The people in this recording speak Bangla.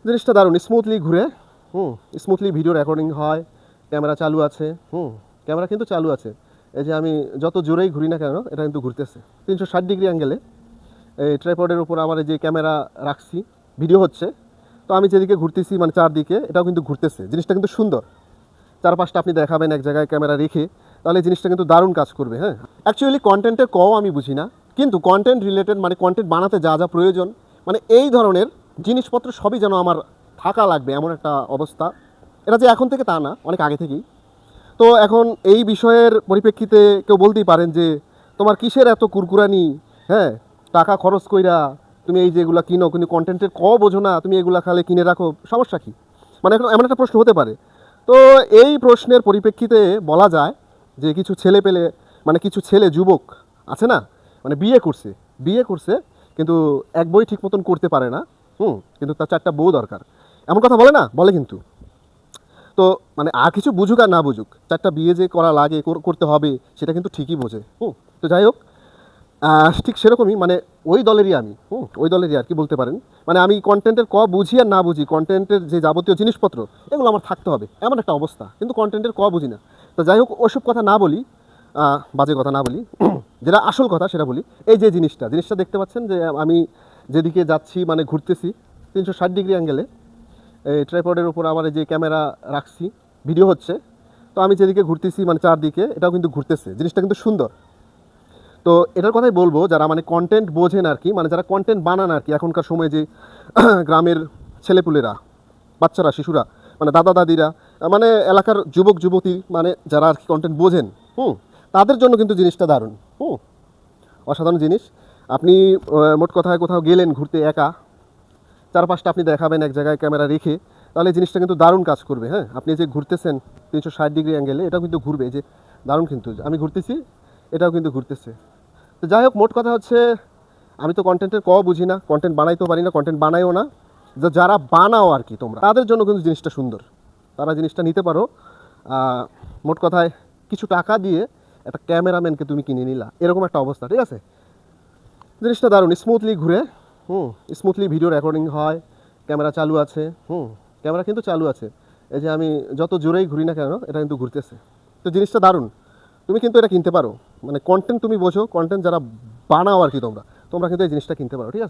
জিনিসটা দারুণ স্মুথলি ঘুরে স্মুথলি ভিডিও রেকর্ডিং হয়, ক্যামেরা চালু আছে, ক্যামেরা কিন্তু চালু আছে। এই যে আমি যত জোরেই ঘুরি না কেন এটা কিন্তু ঘুরতেছে 360 ডিগ্রি অ্যাঙ্গেলে। এই ট্রাইপডের উপর আমার এই যে ক্যামেরা রাখছি, ভিডিও হচ্ছে। তো আমি যেদিকে ঘুরতেছি মানে চারদিকে এটাও কিন্তু ঘুরতেছে। জিনিসটা কিন্তু সুন্দর। চারপাশটা আপনি দেখাবেন এক জায়গায় ক্যামেরা রেখে, তাহলে এই জিনিসটা কিন্তু দারুণ কাজ করবে। হ্যাঁ, অ্যাকচুয়ালি কন্টেন্টের আমি বুঝি না, কিন্তু কন্টেন্ট রিলেটেড মানে কন্টেন্ট বানাতে যা যা প্রয়োজন মানে এই ধরনের জিনিসপত্র সবই যেন আমার থাকা লাগবে এমন একটা অবস্থা। এটা যে এখন থেকে তা না, অনেক আগে থেকেই। তো এখন এই বিষয়ের পরিপ্রেক্ষিতে কেউ বলতেই পারেন যে তোমার কিসের এত কুরকুরানি, হ্যাঁ, টাকা খরচ কইরা তুমি এই যেগুলো কিনো, কিন্তু কন্টেন্টের বোঝো না, তুমি এগুলো খালে কিনে রাখো, সমস্যা কী? মানে এখন এমন একটা প্রশ্ন হতে পারে। তো এই প্রশ্নের পরিপ্রেক্ষিতে বলা যায় যে কিছু ছেলে পেলে মানে কিছু ছেলে যুবক আছে না, মানে বিয়ে করছে কিন্তু এক বই ঠিক মতন করতে পারে না, কিন্তু তার 4টা বউ দরকার, এমন কথা বলে না, বলে কিন্তু। তো মানে আর কিছু বুঝুক আর না বুঝুক, 4টা বিয়ে যে করা লাগে করতে হবে সেটা কিন্তু ঠিকই বোঝে। তো যাই হোক, ঠিক সেরকমই মানে ওই দলেরই আমি, ওই দলেরই আর কি বলতে পারেন। মানে আমি কন্টেন্টের বুঝি আর না বুঝি, কন্টেন্টের যে যাবতীয় জিনিসপত্র এগুলো আমার থাকতে হবে এমন একটা অবস্থা, কিন্তু কন্টেন্টের বুঝি না। তো যাই হোক, ওসব কথা না বলি, বাজে কথা না বলি, যেটা আসল কথা সেটা বলি। এই যে জিনিসটা দেখতে পাচ্ছেন যে আমি যেদিকে যাচ্ছি মানে ঘুরতেছি 360 ডিগ্রি অ্যাঙ্গেলে। এই ট্রাইপডের উপর আমার এই যে ক্যামেরা রাখছি, ভিডিও হচ্ছে। তো আমি যেদিকে ঘুরতেছি মানে চারদিকে এটাও কিন্তু ঘুরতেছে। জিনিসটা কিন্তু সুন্দর। তো এটার কথাই বলবো যারা মানে কন্টেন্ট বোঝেন আর কি, মানে যারা কন্টেন্ট বানান আর কি এখনকার সময়, যে গ্রামের ছেলেপুলেরা, বাচ্চারা, শিশুরা, মানে দাদা দাদিরা, মানে এলাকার যুবক যুবতী, মানে যারা আর কি কন্টেন্ট বোঝেন, তাদের জন্য কিন্তু জিনিসটা দারুণ, অসাধারণ জিনিস। আপনি মোট কথায় কোথাও গেলেন ঘুরতে একা, চারপাশটা আপনি দেখাবেন এক জায়গায় ক্যামেরা রেখে, তাহলে এই জিনিসটা কিন্তু দারুণ কাজ করবে। হ্যাঁ, আপনি যে ঘুরতেছেন 360 ডিগ্রি অ্যাঙ্গেলে, এটাও কিন্তু ঘুরবে। এই যে দারুণ, কিন্তু আমি ঘুরতেছি, এটাও কিন্তু ঘুরতেছে। তো যাই হোক, মোট কথা হচ্ছে আমি তো কন্টেন্টের বুঝি না, কন্টেন্ট বানাইতেও পারি না, কন্টেন্ট বানাইও না। যারা বানাও আর কি তোমরা, তাদের জন্য কিন্তু জিনিসটা সুন্দর, তারা জিনিসটা নিতে পারো। মোট কথায় কিছু টাকা দিয়ে একটা ক্যামেরাম্যানকে তুমি কিনে নিলা, এরকম একটা অবস্থা, ঠিক আছে? জিনিসটা দারুণ স্মুথলি ঘুরে, স্মুথলি ভিডিও রেকর্ডিং হয়, ক্যামেরা চালু আছে, ক্যামেরা কিন্তু চালু আছে। এই যে আমি যত জোরেই ঘুরি না কেন এটা কিন্তু ঘুরতেছে। তো জিনিসটা দারুণ, তুমি কিন্তু এটা কিনতে পারো। মানে কন্টেন্ট তুমি বোঝো, কন্টেন্ট যারা বানাও আর কি তোমরা কিন্তু এই জিনিসটা কিনতে পারো, ঠিক আছে?